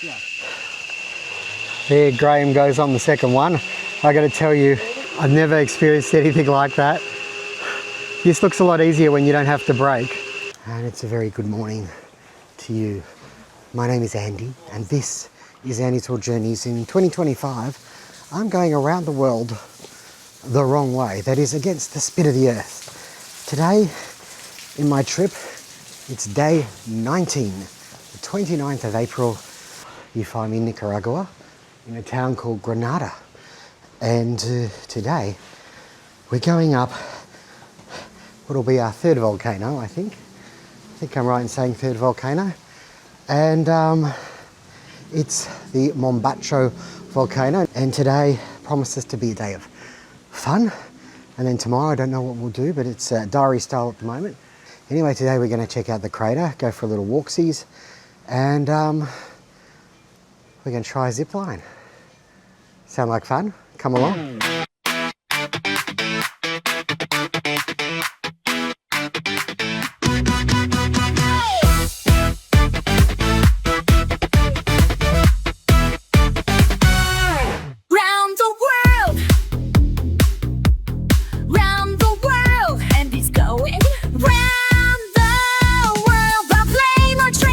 Yeah. There Graham goes on the second one. I got to tell you, I've never experienced anything like that. This looks a lot easier when you don't have to brake. And it's a very good morning to you. My name is Andy and this is Andy Tour Journeys. In 2025, I'm going around the world the wrong way, that is against the spin of the earth. Today in my trip, it's day 19, the 29th of April. You find me in Nicaragua, in a town called Grenada. And today we're going up what'll be our third volcano, I think. I think I'm right in saying third volcano. And it's the Mombacho Volcano. And today promises to be a day of fun. And then tomorrow, I don't know what we'll do, but it's diary style at the moment. Anyway, today we're going to check out the crater, go for a little walksies, and we're going to try a zip line. Sound like fun? Come along.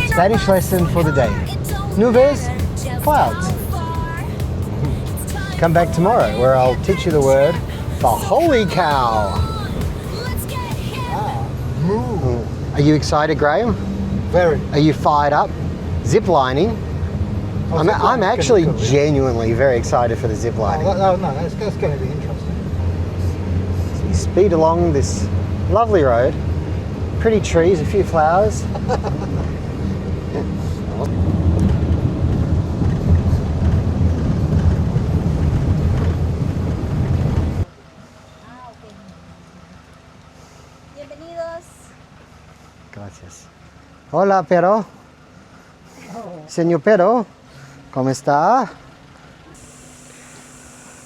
Spanish lesson for the day. Nubes, clouds. Come back tomorrow where I'll teach you the word for holy cow. Are you excited, Graham? Very. Are you fired up? Zip lining. I'm actually genuinely very excited for the zip lining. No, that's going to be interesting. So you speed along this lovely road. Pretty trees, a few flowers. Gracias. Hola, Pero. Señor Pero, ¿cómo está?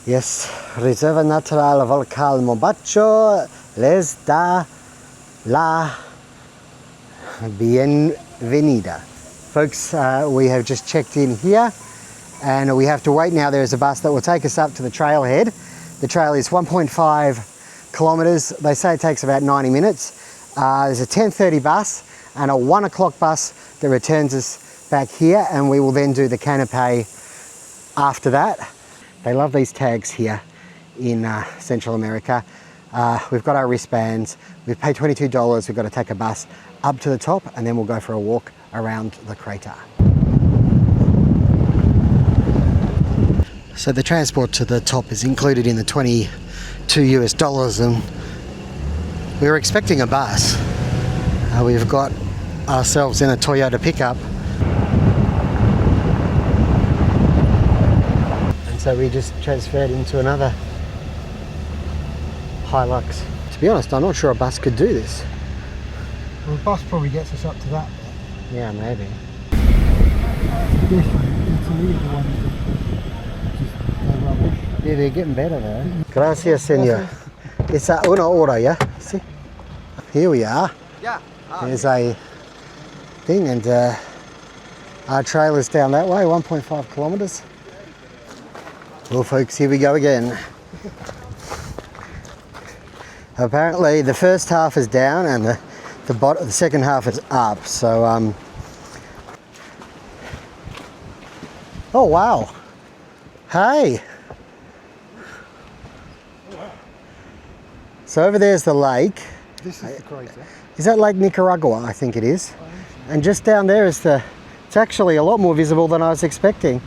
Yes, Reserva Natural Volcán Mombacho les da la bienvenida. Folks, we have just checked in here and we have to wait now. There is a bus that will take us up to the trailhead. The trail is 1.5 kilometers. They say it takes about 90 minutes. There's a 10:30 bus and a 1 o'clock bus that returns us back here, and we will then do the Canopy after that. They love these tags here in Central America. We've got our wristbands. We've paid $22. We've got to take a bus up to the top and then we'll go for a walk around the crater. So the transport to the top is included in the $22 US, and we were expecting a bus. We've got ourselves in a Toyota pickup. And so we just transferred into another Hilux. To be honest, I'm not sure a bus could do this. Well, the bus probably gets us up to that bit. Yeah, maybe. Yeah, they're getting better though. Gracias, senor. It's a una hora, yeah? See? Here we are. Yeah. There's a thing, and our trail is down that way, 1.5 kilometers. Well, folks, here we go again. Apparently, the first half is down and the second half is up. So, oh wow! Hey. So over there's the lake. This is the crater. Is that Lake Nicaragua? I think it is. And just down there is it's actually a lot more visible than I was expecting.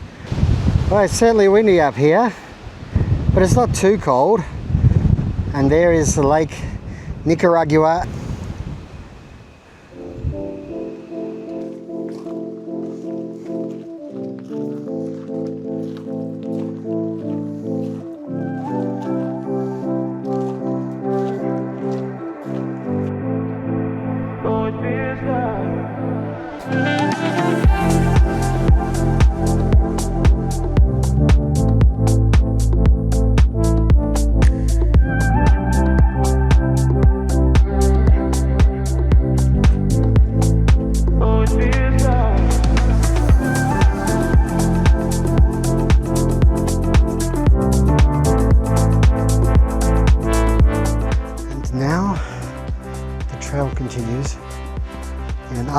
Well, it's certainly windy up here, but it's not too cold. And there is the Lake Nicaragua.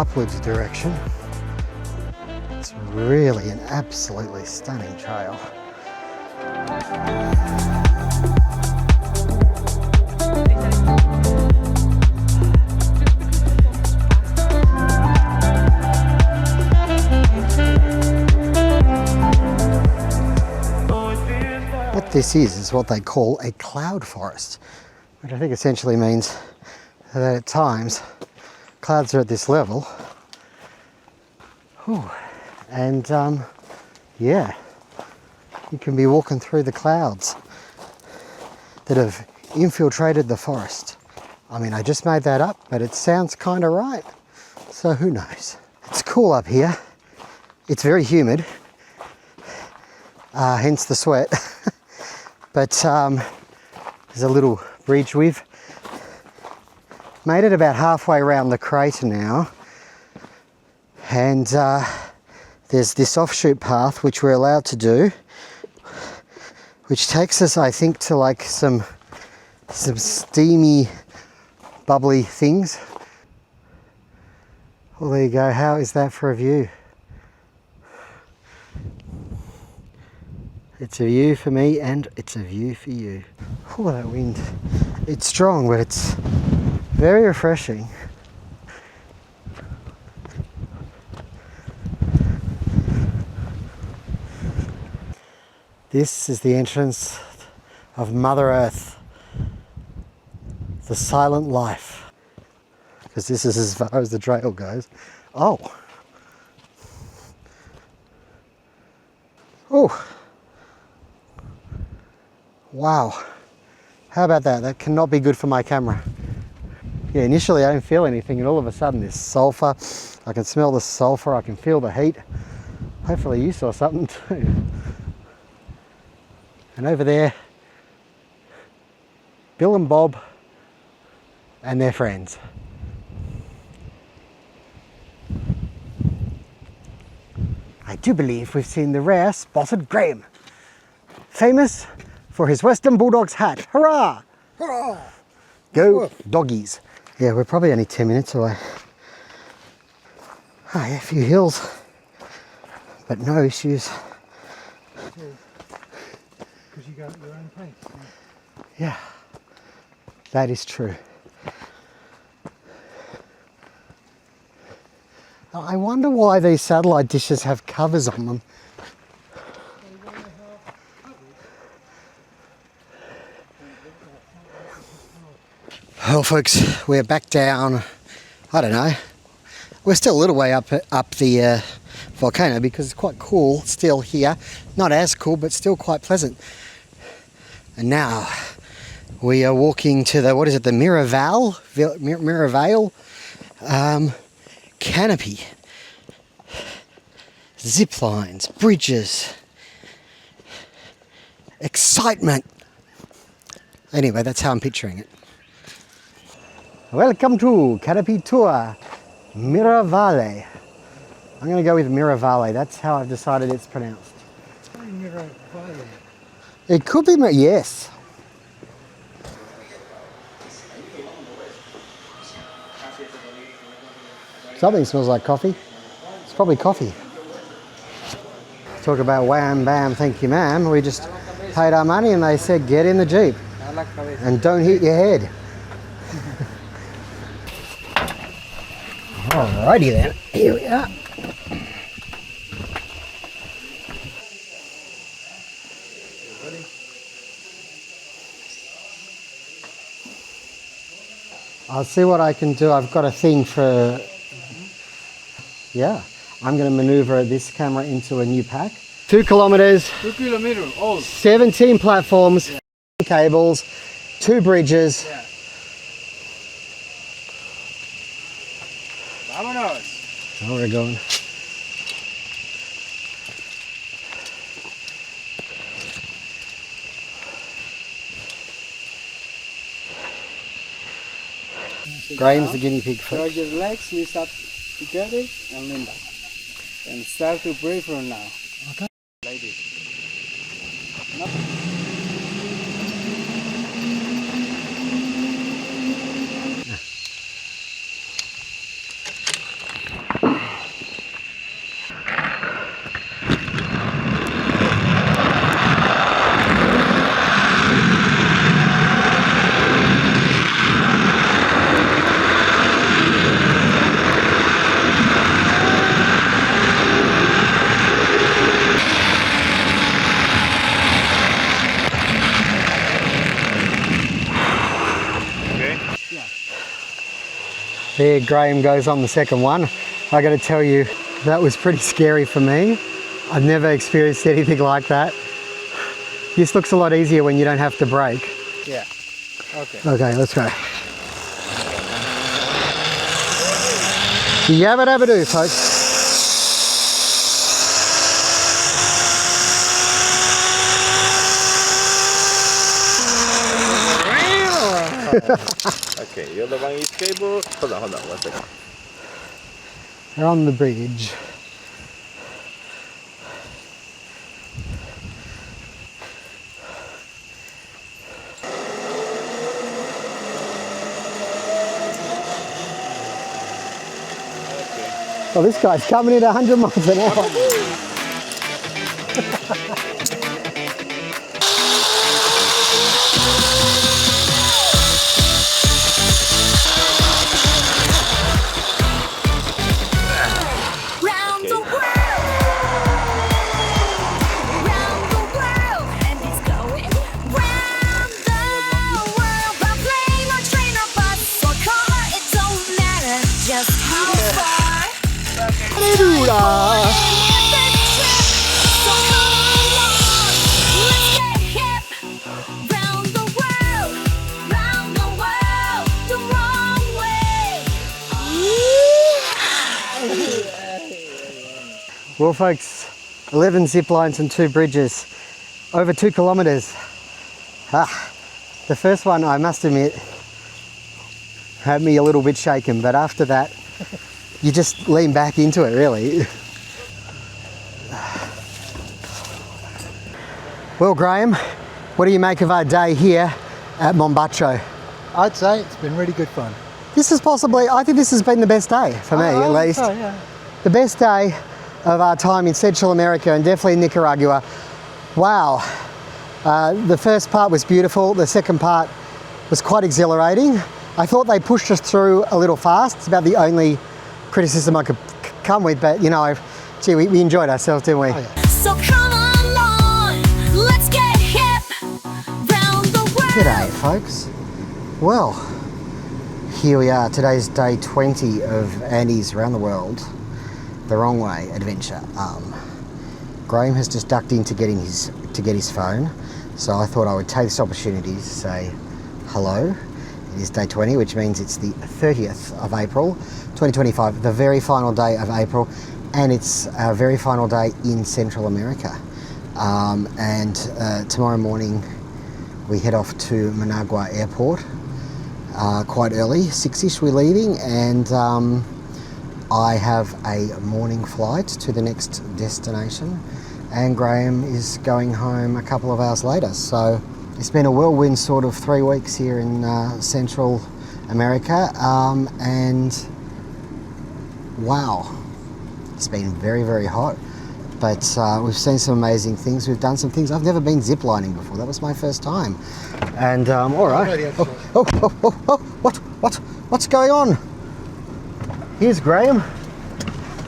upwards direction. It's really an absolutely stunning trail. What this is what they call a cloud forest, which I think essentially means that at times clouds are at this level. Whew. And yeah, you can be walking through the clouds that have infiltrated the forest. I mean, I just made that up, but it sounds kind of right. So who knows? It's cool up here. It's very humid, hence the sweat. But there's a little bridge. We've made it about halfway around the crater now. And there's this offshoot path which we're allowed to do, which takes us, I think, to like some steamy, bubbly things. Well, there you go. How is that for a view? It's a view for me and it's a view for you. Oh, that wind. It's strong, but it's very refreshing. This is the entrance of Mother Earth, the silent life, because this is as far as the trail goes. Oh. Oh. Wow. How about that? That cannot be good for my camera. Yeah, initially I didn't feel anything, and all of a sudden this sulfur, I can smell the sulfur, I can feel the heat. Hopefully you saw something too. And over there, Bill and Bob and their friends. I do believe we've seen the rare spotted Graham, famous for his Western Bulldogs hat. Hurrah! Hurrah! Go doggies. Yeah, we're probably only 10 minutes away. Oh, yeah, a few hills, but no issues. Because you go at your own pace. Yeah, that is true. I wonder why these satellite dishes have covers on them. Well, folks, we're back down. I don't know. We're still a little way up the volcano because it's quite cool still here. Not as cool, but still quite pleasant. And now we are walking to the, what is it, the Miravalle Canopy. Zip lines, bridges, excitement. Anyway, that's how I'm picturing it. Welcome to Canopy Tour, Miravalle. I'm going to go with Miravalle. That's how I've decided it's pronounced. Miravalle. It could be, yes. Something smells like coffee. It's probably coffee. Talk about wham, bam, thank you, ma'am. We just paid our money and they said, get in the Jeep and don't hit your head. Alrighty then, here we are. I'll see what I can do. I've got a thing for, yeah. I'm going to maneuver this camera into a new pack. 2 kilometers, 2 kilometers, all. 17 platforms, yeah. Cables, 2 bridges. Yeah. Vámonos. Oh, we're going. Graham's the guinea pig. Cross your legs, knees up together, and lean back. And start to breathe from now. Okay. Like this. There Graham goes on the second one. I got to tell you, that was pretty scary for me. I've never experienced anything like that. This looks a lot easier when you don't have to brake. Yeah. Okay. Okay, let's go. Yabba dabba doo, folks. Okay, the other one is cable. Hold on, 1 second. They're on the bridge. Oh, this guy's coming at 100 miles an hour. Well folks, 11 zip lines and 2 bridges, over 2 kilometres. The first one, I must admit, had me a little bit shaken, but after that, you just lean back into it, really. Well, Graham, what do you make of our day here at Mombacho? I'd say it's been really good fun. This is possibly, I think this has been the best day, for me at least. So, yeah. The best day of our time in Central America and definitely Nicaragua. Wow. The first part was beautiful. The second part was quite exhilarating. I thought they pushed us through a little fast. It's about the only criticism I could come with, but you know, gee, we enjoyed ourselves, didn't we? Oh, yeah. So come along, let's get hip round the world. G'day, folks. Well, here we are. Today's day 20 of Andy's Around the World the Wrong Way adventure. Graham has just ducked in to get his phone, so I thought I would take this opportunity to say hello. It is day 20, which means it's the 30th of April 2025, the very final day of April, and it's our very final day in Central America. Tomorrow morning we head off to Managua Airport quite early, 6ish we're leaving, and I have a morning flight to the next destination, and Graham is going home a couple of hours later. So it's been a whirlwind sort of 3 weeks here in Central America, and wow, it's been very, very hot, but we've seen some amazing things. We've done some things. I've never been ziplining before. That was my first time. And all right. What's going on? Here's Graham.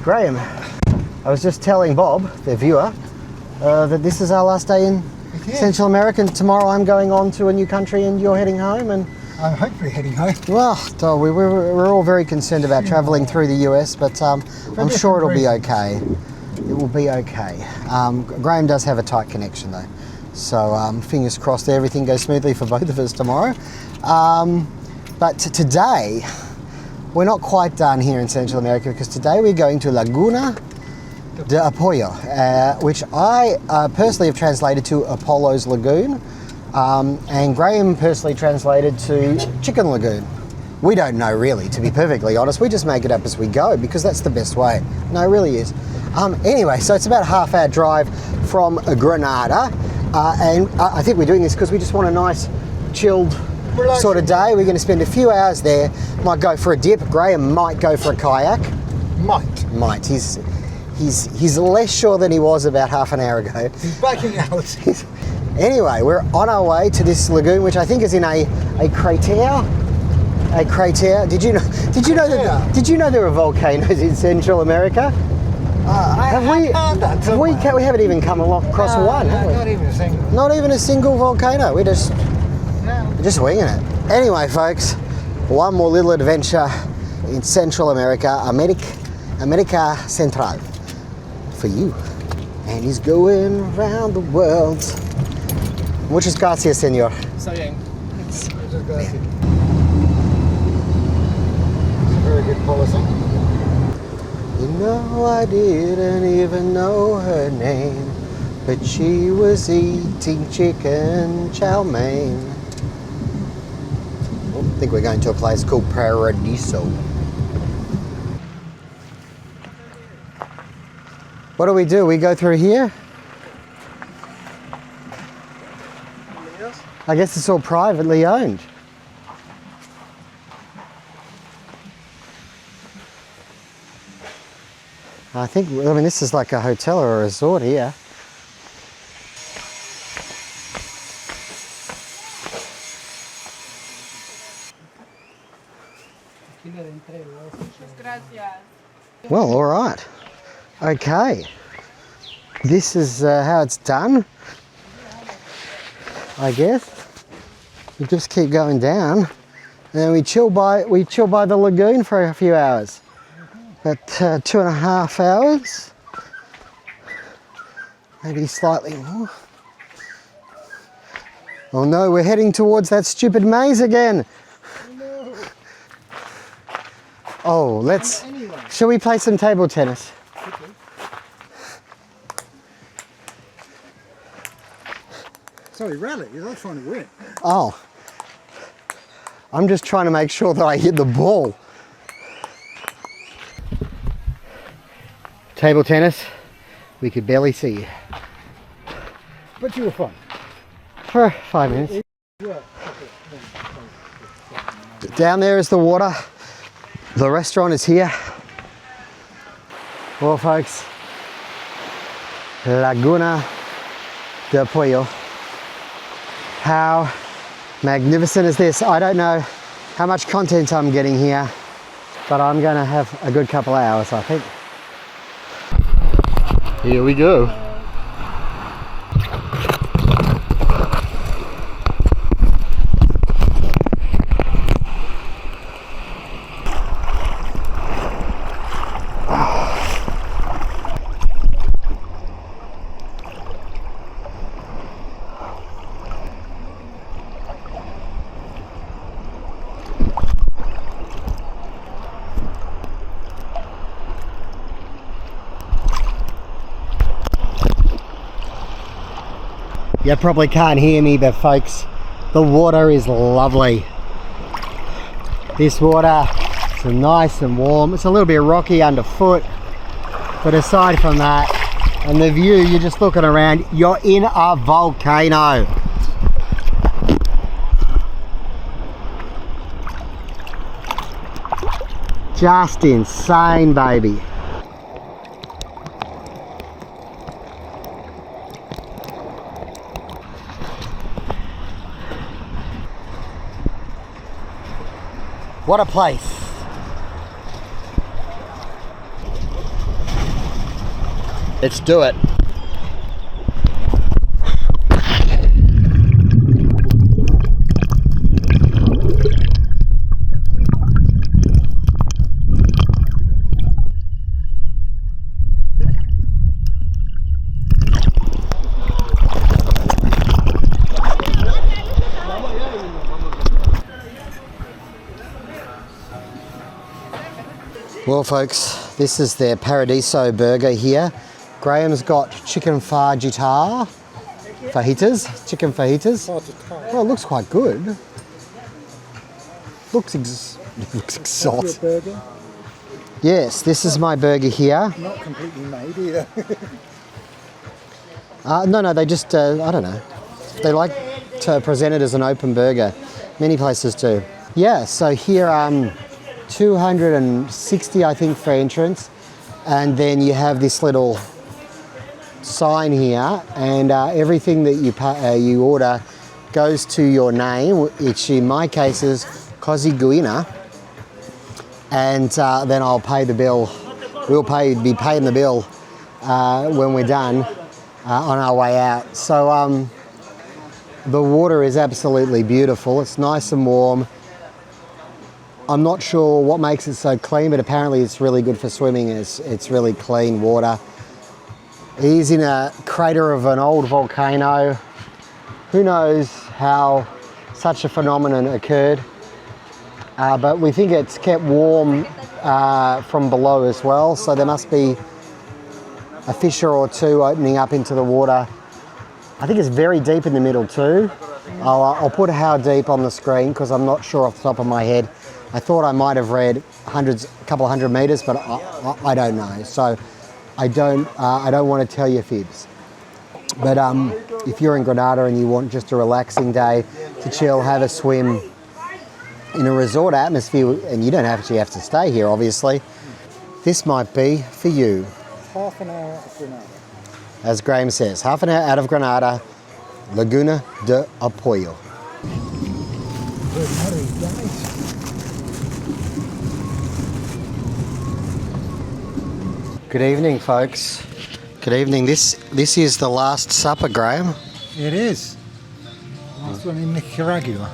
Graham, I was just telling Bob, the viewer, that this is our last day in Central America, and tomorrow I'm going on to a new country and you're heading home. And I'm hopefully heading home. well, we're all very concerned about travelling through the US, but I'm sure it'll be okay. It will be okay. Graham does have a tight connection though, so fingers crossed everything goes smoothly for both of us tomorrow. But today, we're not quite done here in Central America, because today we're going to Laguna de Apoyo, which I personally have translated to Apollo's Lagoon, and Graham personally translated to Chicken Lagoon. We don't know really, to be perfectly honest. We just make it up as we go, because that's the best way. No, it really is. Anyway, so it's about a half-hour drive from Granada, and I think we're doing this because we just want a nice, chilled sort of day. We're going to spend a few hours there. Might go for a dip. Graham might go for a kayak. Might. He's less sure than he was about half an hour ago. He's backing out. Anyway, we're on our way to this lagoon, which I think is in a crater. A crater. Did you know there are volcanoes in Central America? We haven't even come across one, have we? Not even a single. Not even a single volcano. We're just No. winging it. Anyway, folks, one more little adventure in Central America, America Central, for you. And he's going around the world. Muchas gracias, señor. Está bien. It's a very good policy. You know, I didn't even know her name, but she was eating chicken chow mein. I think we're going to a place called Paradiso. What do? We go through here? I guess it's all privately owned. I mean, this is like a hotel or a resort here. Well, all right. Okay. This is how it's done, I guess. We just keep going down, and then we chill by the lagoon for a few hours. About 2.5 hours, maybe slightly more. Oh no, we're heading towards that stupid maze again. Oh, shall we play some table tennis? Sorry, rally. You're not trying to win. Oh, I'm just trying to make sure that I hit the ball. Table tennis, we could barely see you. But you were fun. For 5 minutes. Down there is the water. The restaurant is here. Well, folks, Laguna de Apoyo. How magnificent is this? I don't know how much content I'm getting here, but I'm going to have a good couple of hours, I think. Here we go. You probably can't hear me, but folks, the water is lovely. This water is nice and warm. It's a little bit rocky underfoot, but aside from that, and the view, you're just looking around, you're in a volcano. Just insane, baby. What a place. Let's do it. Well, folks, this is their Paradiso burger here. Graham's got chicken fajitas. Chicken fajitas. Well, it looks quite good. Looks exotic. Your burger? Yes, this is my burger here. Not completely made either. No, they just, I don't know. They like to present it as an open burger. Many places do. Yeah, so here, 260, I think, for entrance. And then you have this little sign here, and everything that you order goes to your name, which in my case is Cosiguina. And then I'll pay the bill. We'll be paying the bill when we're done on our way out. So the water is absolutely beautiful. It's nice and warm. I'm not sure what makes it so clean, but apparently it's really good for swimming. It's really clean water. He's in a crater of an old volcano. Who knows how such a phenomenon occurred, but we think it's kept warm from below as well, so there must be a fissure or two opening up into the water. I think it's very deep in the middle too. I'll put how deep on the screen because I'm not sure off the top of my head. I thought I might have read a couple of hundred meters, but I don't know. So I don't want to tell you fibs. But if you're in Granada and you want just a relaxing day to chill, have a swim in a resort atmosphere, and you don't actually have to stay here, obviously, this might be for you. Half an hour out of Grenada. As Graham says, half an hour out of Granada, Laguna de Apoyo. Good evening, folks. Good evening. This is the Last Supper, Graham. It is. Last one in Nicaragua.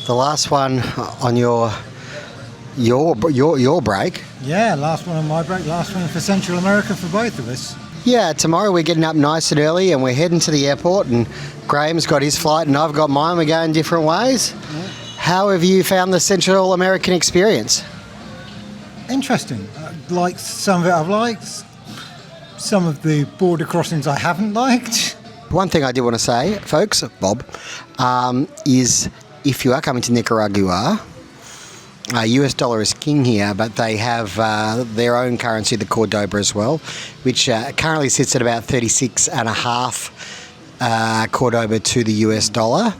The last one on your break. Yeah, last one on my break, last one for Central America for both of us. Yeah, tomorrow we're getting up nice and early and we're heading to the airport, and Graham's got his flight and I've got mine. We're going different ways. Yeah. How have you found the Central American experience? Interesting. Like some of it I've liked. Some of the border crossings I haven't liked. One thing I do want to say, folks, Bob, is if you are coming to Nicaragua, US dollar is king here, but they have their own currency, the Cordoba as well, which currently sits at about 36.5 Cordoba to the US dollar.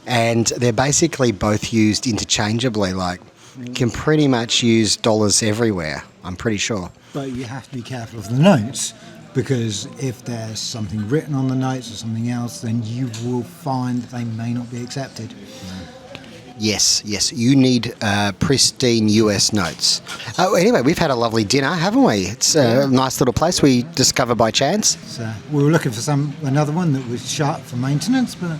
And they're basically both used interchangeably. Like, you can pretty much use dollars everywhere, I'm pretty sure. But you have to be careful of the notes, because if there's something written on the notes or something else, then you will find that they may not be accepted. Yes, you need pristine US notes. Oh, anyway, we've had a lovely dinner, haven't we? It's a nice little place we discovered by chance. So we were looking for another one that was shut for maintenance, but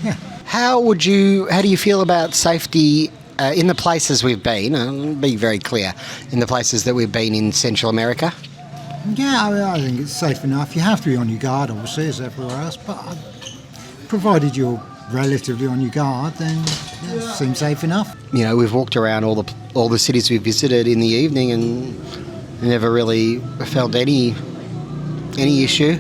yeah. How do you feel about safety in the places we've been? I'll be very clear, in the places that we've been in Central America? Yeah, I think it's safe enough. You have to be on your guard, obviously, as everywhere else, but provided you're relatively on your guard, then it seems safe enough. You know, we've walked around all the cities we visited in the evening and never really felt any issue.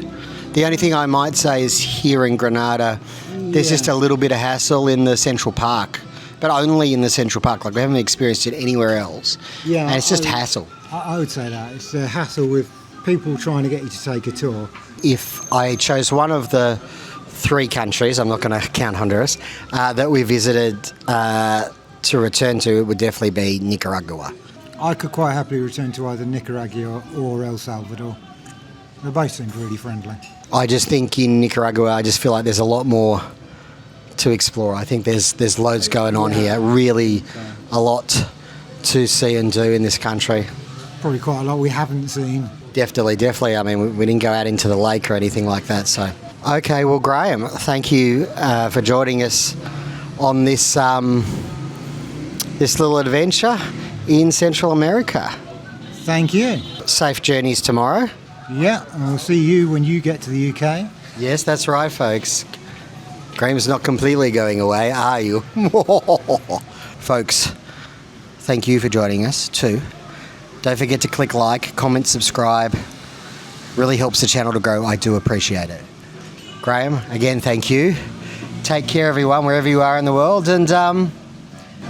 The only thing I might say is here in Granada, there's just a little bit of hassle in the Central Park, but only in the Central Park. Like, we haven't experienced it anywhere else. Yeah, and it's just hassle. I would say that. It's a hassle with people trying to get you to take a tour. If I chose one of the 3 countries, I'm not going to count Honduras, that we visited to return to, it would definitely be Nicaragua. I could quite happily return to either Nicaragua or El Salvador. They both seemed really friendly. I just think in Nicaragua, I just feel like there's a lot more to explore. I think there's loads going on here, really a lot to see and do in this country. Probably quite a lot we haven't seen. Definitely. I mean, we didn't go out into the lake or anything like that, so... Okay, well, Graham, thank you for joining us on this this little adventure in Central America. Thank you. Safe journeys tomorrow. Yeah, and we'll see you when you get to the UK. Yes, that's right, folks. Graham's not completely going away, are you? Folks, thank you for joining us too. Don't forget to click like, comment, subscribe. Really helps the channel to grow. I do appreciate it. Graham, again, thank you. Take care, everyone, wherever you are in the world, and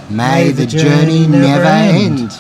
may the journey never end.